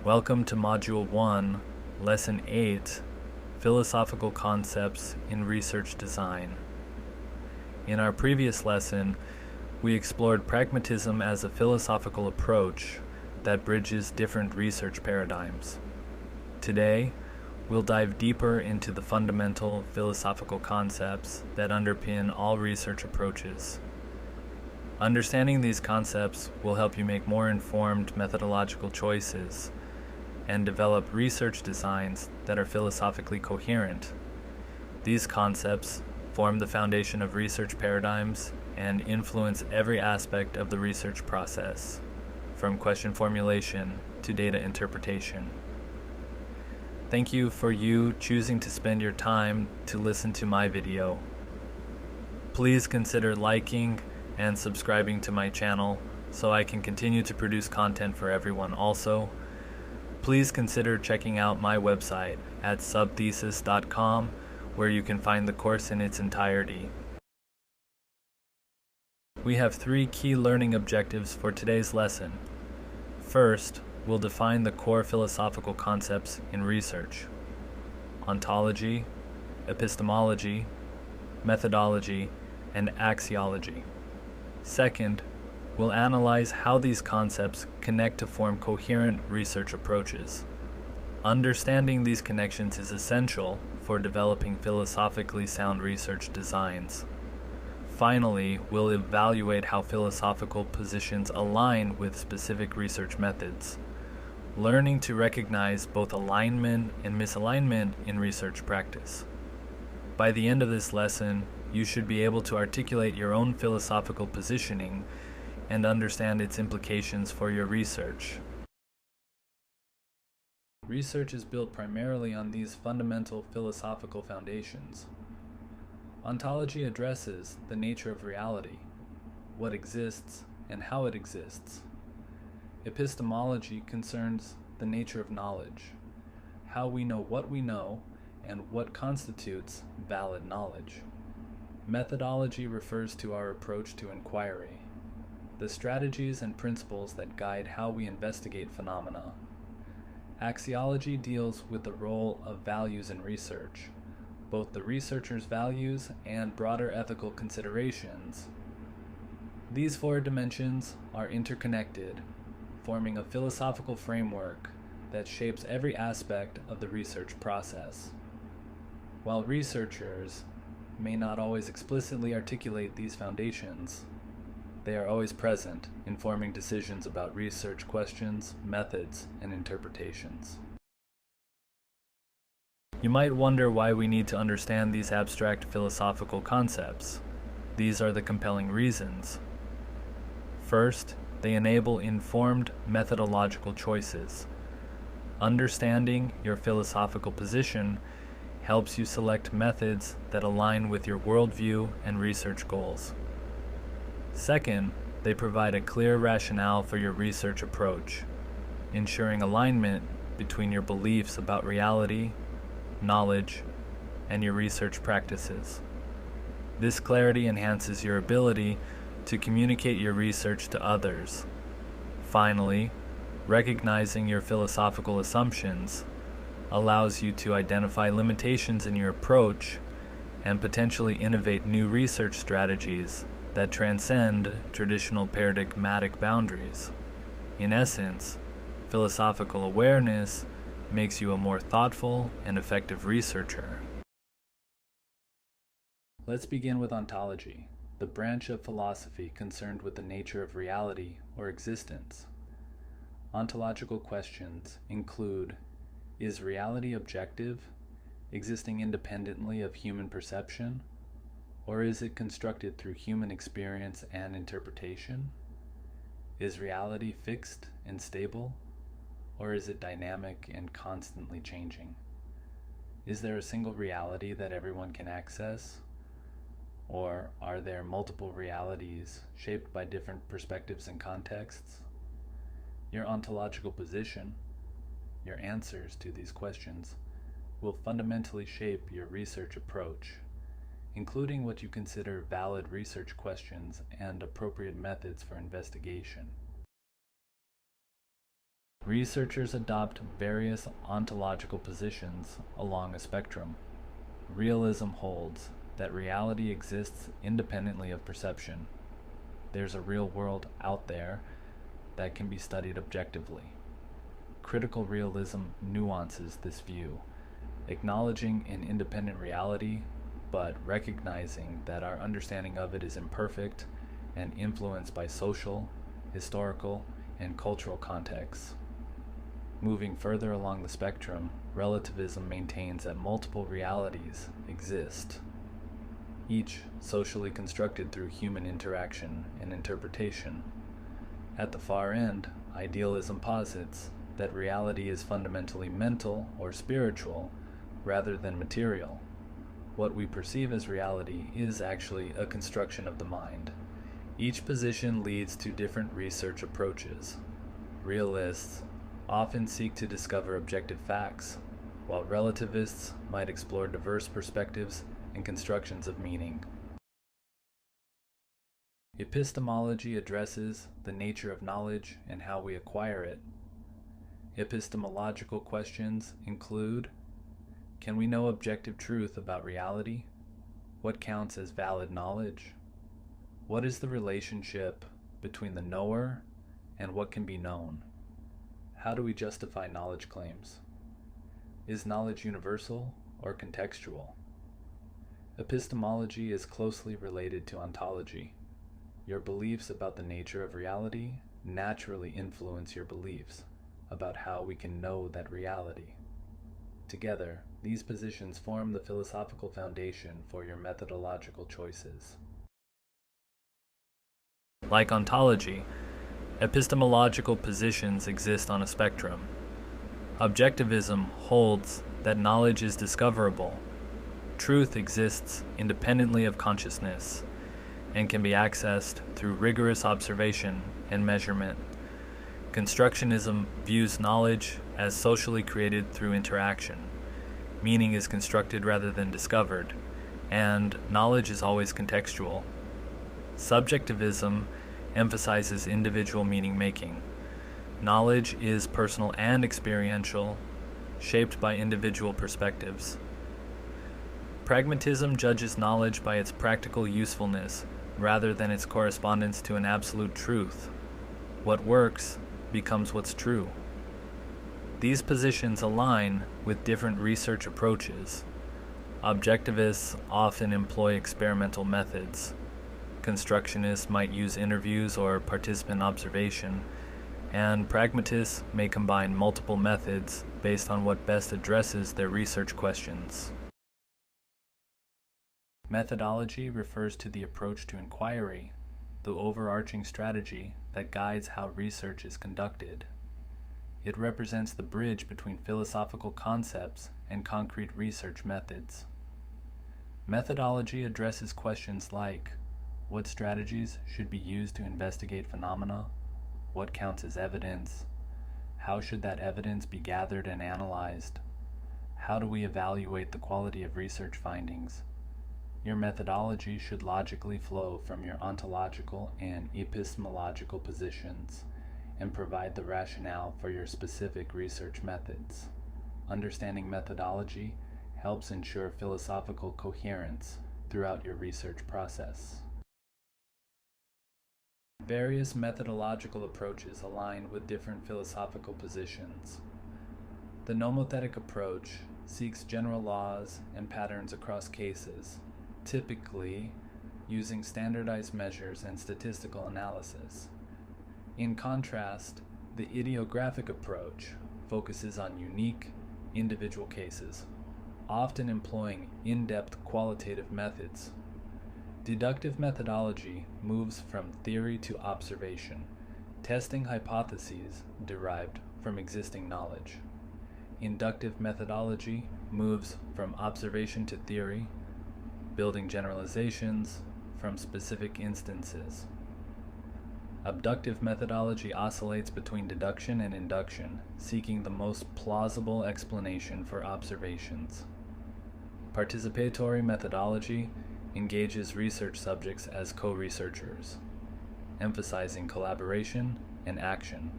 Welcome to Module 1, Lesson 8, Philosophical Concepts in Research Design. In our previous lesson, we explored pragmatism as a philosophical approach that bridges different research paradigms. Today, we'll dive deeper into the fundamental philosophical concepts that underpin all research approaches. Understanding these concepts will help you make more informed methodological choices and develop research designs that are philosophically coherent. These concepts form the foundation of research paradigms and influence every aspect of the research process, from question formulation to data interpretation. Thank you for you choosing to spend your time to listen to my video. Please consider liking and subscribing to my channel so I can continue to produce content for everyone. Also, please consider checking out my website at subthesis.com, where you can find the course in its entirety. We have 3 key learning objectives for today's lesson. First, we'll define the core philosophical concepts in research: ontology, epistemology, methodology, and axiology. Second, we'll analyze how these concepts connect to form coherent research approaches. Understanding these connections is essential for developing philosophically sound research designs. Finally, we'll evaluate how philosophical positions align with specific research methods, learning to recognize both alignment and misalignment in research practice. By the end of this lesson, you should be able to articulate your own philosophical positioning and understand its implications for your research. Research is built primarily on these fundamental philosophical foundations. Ontology addresses the nature of reality, what exists, and how it exists. Epistemology concerns the nature of knowledge, how we know what we know, and what constitutes valid knowledge. Methodology refers to our approach to inquiry, the strategies and principles that guide how we investigate phenomena. Axiology deals with the role of values in research, both the researcher's values and broader ethical considerations. These 4 dimensions are interconnected, forming a philosophical framework that shapes every aspect of the research process. While researchers may not always explicitly articulate these foundations, they are always present, informing decisions about research questions, methods, and interpretations. You might wonder why we need to understand these abstract philosophical concepts. These are the compelling reasons. First, they enable informed methodological choices. Understanding your philosophical position helps you select methods that align with your worldview and research goals. Second, they provide a clear rationale for your research approach, ensuring alignment between your beliefs about reality, knowledge, and your research practices. This clarity enhances your ability to communicate your research to others. Finally, recognizing your philosophical assumptions allows you to identify limitations in your approach and potentially innovate new research strategies that transcend traditional paradigmatic boundaries. In essence, philosophical awareness makes you a more thoughtful and effective researcher. Let's begin with ontology, the branch of philosophy concerned with the nature of reality or existence. Ontological questions include: is reality objective, existing independently of human perception? Or is it constructed through human experience and interpretation? Is reality fixed and stable? Or is it dynamic and constantly changing? Is there a single reality that everyone can access? Or are there multiple realities shaped by different perspectives and contexts? Your ontological position, your answers to these questions, will fundamentally shape your research approach, including what you consider valid research questions and appropriate methods for investigation. Researchers adopt various ontological positions along a spectrum. Realism holds that reality exists independently of perception. There's a real world out there that can be studied objectively. Critical realism nuances this view, acknowledging an independent reality, but recognizing that our understanding of it is imperfect and influenced by social, historical, and cultural contexts. Moving further along the spectrum, relativism maintains that multiple realities exist, each socially constructed through human interaction and interpretation. At the far end, idealism posits that reality is fundamentally mental or spiritual rather than material. What we perceive as reality is actually a construction of the mind. Each position leads to different research approaches. Realists often seek to discover objective facts, while relativists might explore diverse perspectives and constructions of meaning. Epistemology addresses the nature of knowledge and how we acquire it. Epistemological questions include: can we know objective truth about reality? What counts as valid knowledge? What is the relationship between the knower and what can be known? How do we justify knowledge claims? Is knowledge universal or contextual? Epistemology is closely related to ontology. Your beliefs about the nature of reality naturally influence your beliefs about how we can know that reality. Together, these positions form the philosophical foundation for your methodological choices. Like ontology, epistemological positions exist on a spectrum. Objectivism holds that knowledge is discoverable. Truth exists independently of consciousness and can be accessed through rigorous observation and measurement. Constructionism views knowledge as socially created through interaction. Meaning is constructed rather than discovered, and knowledge is always contextual. Subjectivism emphasizes individual meaning making. Knowledge is personal and experiential, shaped by individual perspectives. Pragmatism judges knowledge by its practical usefulness rather than its correspondence to an absolute truth. What works becomes what's true. These positions align with different research approaches. Objectivists often employ experimental methods. Constructionists might use interviews or participant observation, and pragmatists may combine multiple methods based on what best addresses their research questions. Methodology refers to the approach to inquiry, the overarching strategy that guides how research is conducted. It represents the bridge between philosophical concepts and concrete research methods. Methodology addresses questions like: what strategies should be used to investigate phenomena? What counts as evidence? How should that evidence be gathered and analyzed? How do we evaluate the quality of research findings? Your methodology should logically flow from your ontological and epistemological positions and provide the rationale for your specific research methods. Understanding methodology helps ensure philosophical coherence throughout your research process. Various methodological approaches align with different philosophical positions. The nomothetic approach seeks general laws and patterns across cases, typically using standardized measures and statistical analysis. In contrast, the idiographic approach focuses on unique, individual cases, often employing in-depth qualitative methods. Deductive methodology moves from theory to observation, testing hypotheses derived from existing knowledge. Inductive methodology moves from observation to theory, building generalizations from specific instances. Abductive methodology oscillates between deduction and induction, seeking the most plausible explanation for observations. Participatory methodology engages research subjects as co-researchers, emphasizing collaboration and action.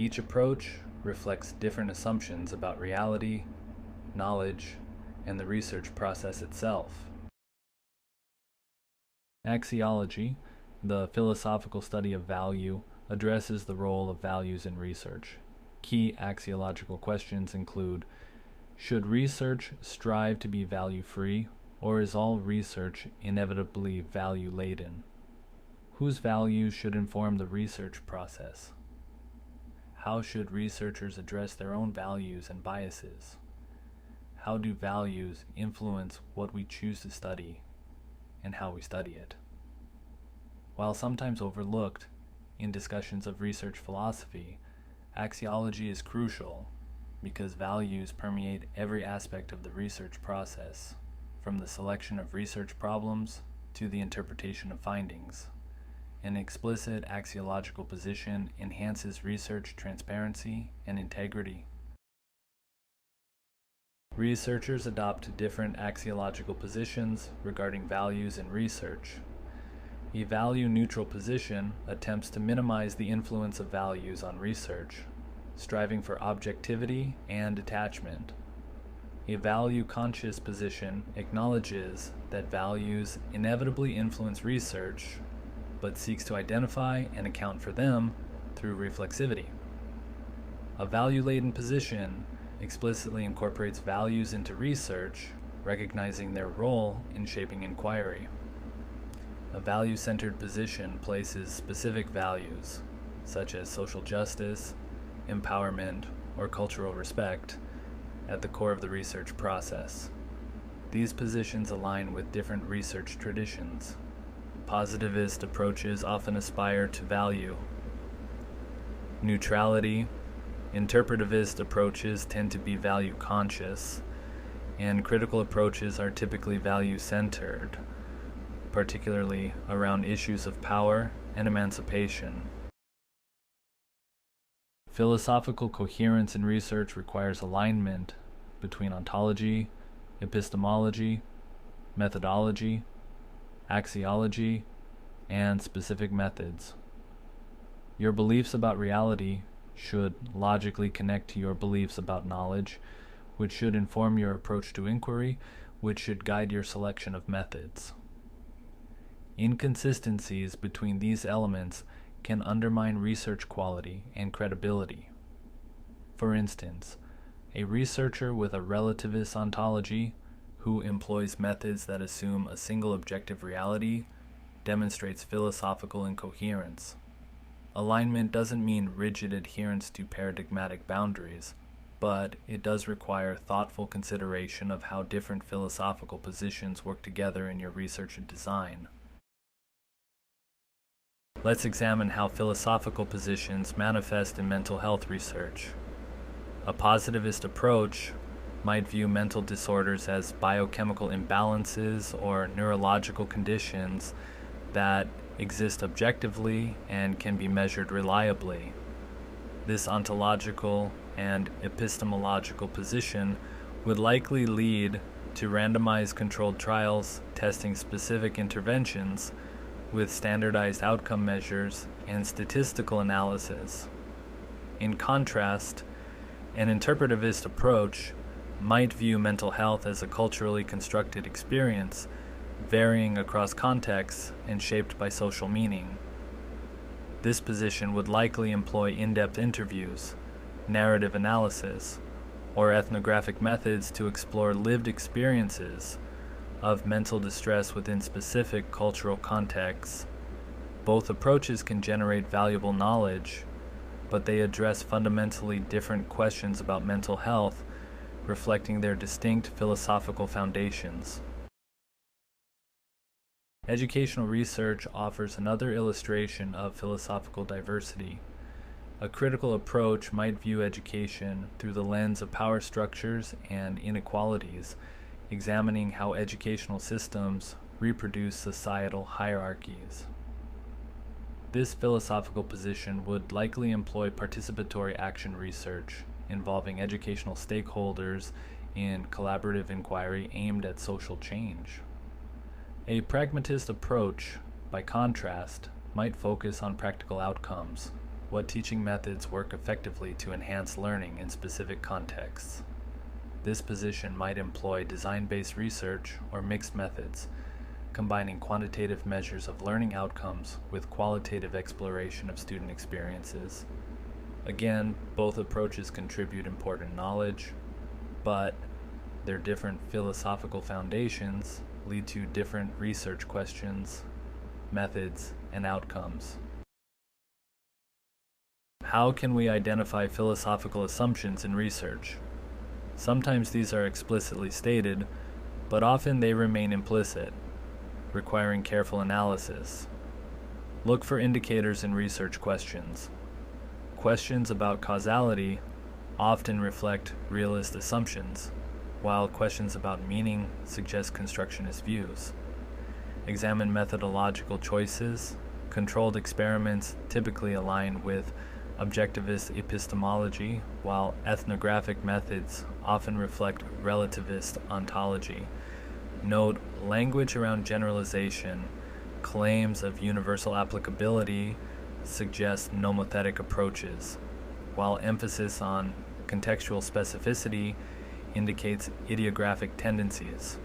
Each approach reflects different assumptions about reality, knowledge, and the research process itself. Axiology, the philosophical study of value, addresses the role of values in research. Key axiological questions include: should research strive to be value-free, or is all research inevitably value-laden? Whose values should inform the research process? How should researchers address their own values and biases? How do values influence what we choose to study and how we study it? While sometimes overlooked in discussions of research philosophy, axiology is crucial because values permeate every aspect of the research process, from the selection of research problems to the interpretation of findings. An explicit axiological position enhances research transparency and integrity. Researchers adopt different axiological positions regarding values in research. A value-neutral position attempts to minimize the influence of values on research, striving for objectivity and detachment. A value-conscious position acknowledges that values inevitably influence research, but seeks to identify and account for them through reflexivity. A value-laden position explicitly incorporates values into research, recognizing their role in shaping inquiry. A value-centered position places specific values, such as social justice, empowerment, or cultural respect, at the core of the research process. These positions align with different research traditions. Positivist approaches often aspire to value neutrality. Interpretivist approaches tend to be value-conscious, and critical approaches are typically value-centered, particularly around issues of power and emancipation. Philosophical coherence in research requires alignment between ontology, epistemology, methodology, axiology, and specific methods. Your beliefs about reality should logically connect to your beliefs about knowledge, which should inform your approach to inquiry, which should guide your selection of methods. Inconsistencies between these elements can undermine research quality and credibility. For instance, a researcher with a relativist ontology who employs methods that assume a single objective reality demonstrates philosophical incoherence. Alignment doesn't mean rigid adherence to paradigmatic boundaries, but it does require thoughtful consideration of how different philosophical positions work together in your research and design. Let's examine how philosophical positions manifest in mental health research. A positivist approach might view mental disorders as biochemical imbalances or neurological conditions that exist objectively and can be measured reliably. This ontological and epistemological position would likely lead to randomized controlled trials testing specific interventions with standardized outcome measures and statistical analysis. In contrast, an interpretivist approach might view mental health as a culturally constructed experience, varying across contexts and shaped by social meaning. This position would likely employ in-depth interviews, narrative analysis, or ethnographic methods to explore lived experiences of mental distress within specific cultural contexts. Both approaches can generate valuable knowledge, but they address fundamentally different questions about mental health, reflecting their distinct philosophical foundations. Educational research offers another illustration of philosophical diversity. A critical approach might view education through the lens of power structures and inequalities, examining how educational systems reproduce societal hierarchies. This philosophical position would likely employ participatory action research involving educational stakeholders in collaborative inquiry aimed at social change. A pragmatist approach, by contrast, might focus on practical outcomes, what teaching methods work effectively to enhance learning in specific contexts. This position might employ design-based research or mixed methods, combining quantitative measures of learning outcomes with qualitative exploration of student experiences. Again, both approaches contribute important knowledge, but their different philosophical foundations lead to different research questions, methods, and outcomes. How can we identify philosophical assumptions in research? Sometimes these are explicitly stated, but often they remain implicit, requiring careful analysis. Look for indicators in research questions. Questions about causality often reflect realist assumptions, while questions about meaning suggest constructionist views. Examine methodological choices. Controlled experiments typically align with objectivist epistemology, while ethnographic methods often reflect relativist ontology. Note, language around generalization, claims of universal applicability suggest nomothetic approaches, while emphasis on contextual specificity indicates idiographic tendencies.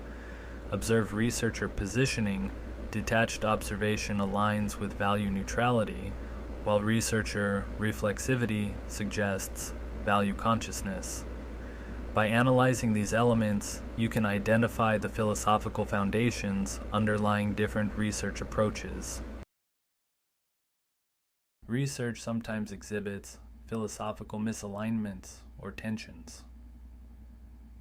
Observed researcher positioning, detached observation aligns with value neutrality, while researcher reflexivity suggests value consciousness. By analyzing these elements, you can identify the philosophical foundations underlying different research approaches. Research sometimes exhibits philosophical misalignments or tensions.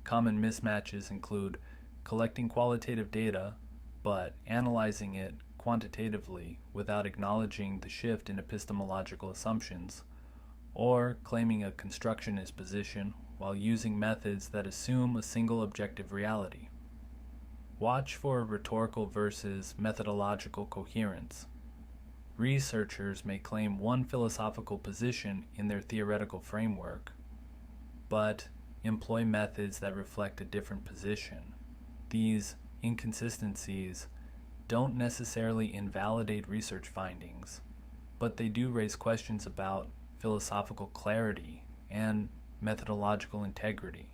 Common mismatches include collecting qualitative data, but analyzing it quantitatively without acknowledging the shift in epistemological assumptions, or claiming a constructionist position while using methods that assume a single objective reality. Watch for rhetorical versus methodological coherence. Researchers may claim one philosophical position in their theoretical framework, but employ methods that reflect a different position. These inconsistencies don't necessarily invalidate research findings, but they do raise questions about philosophical clarity and methodological integrity.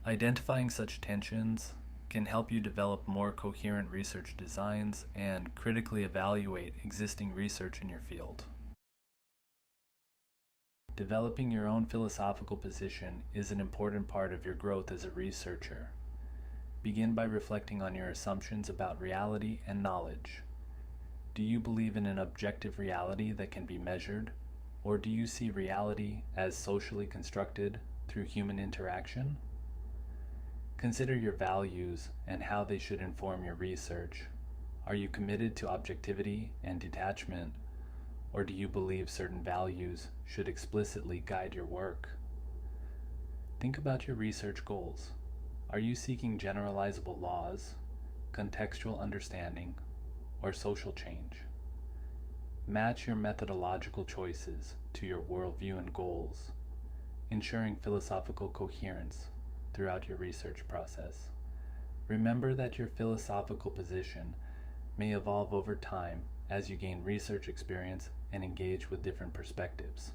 Identifying such tensions can help you develop more coherent research designs and critically evaluate existing research in your field. Developing your own philosophical position is an important part of your growth as a researcher. Begin by reflecting on your assumptions about reality and knowledge. Do you believe in an objective reality that can be measured, or do you see reality as socially constructed through human interaction? Consider your values and how they should inform your research. Are you committed to objectivity and detachment, or do you believe certain values should explicitly guide your work? Think about your research goals. Are you seeking generalizable laws, contextual understanding, or social change? Match your methodological choices to your worldview and goals, ensuring philosophical coherence throughout your research process. Remember that your philosophical position may evolve over time as you gain research experience and engage with different perspectives.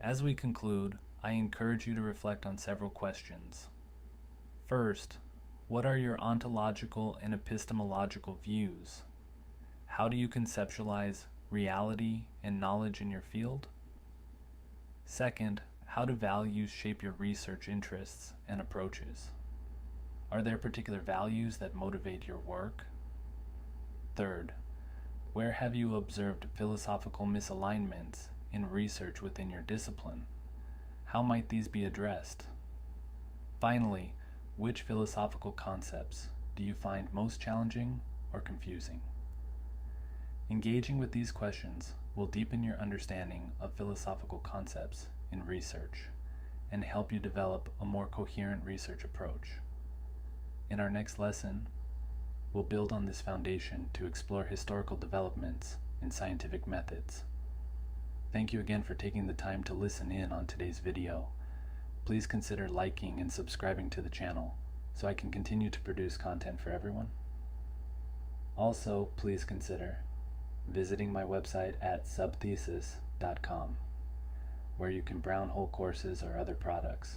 As we conclude, I encourage you to reflect on several questions. First, what are your ontological and epistemological views? How do you conceptualize reality and knowledge in your field? Second, how do values shape your research interests and approaches? Are there particular values that motivate your work? Third, where have you observed philosophical misalignments in research within your discipline? How might these be addressed? Finally, which philosophical concepts do you find most challenging or confusing? Engaging with these questions will deepen your understanding of philosophical concepts in research and help you develop a more coherent research approach. In our next lesson, we'll build on this foundation to explore historical developments in scientific methods. Thank you again for taking the time to listen in on today's video. Please consider liking and subscribing to the channel so I can continue to produce content for everyone. Also, please consider visiting my website at subthesis.com, where you can brown hole courses or other products.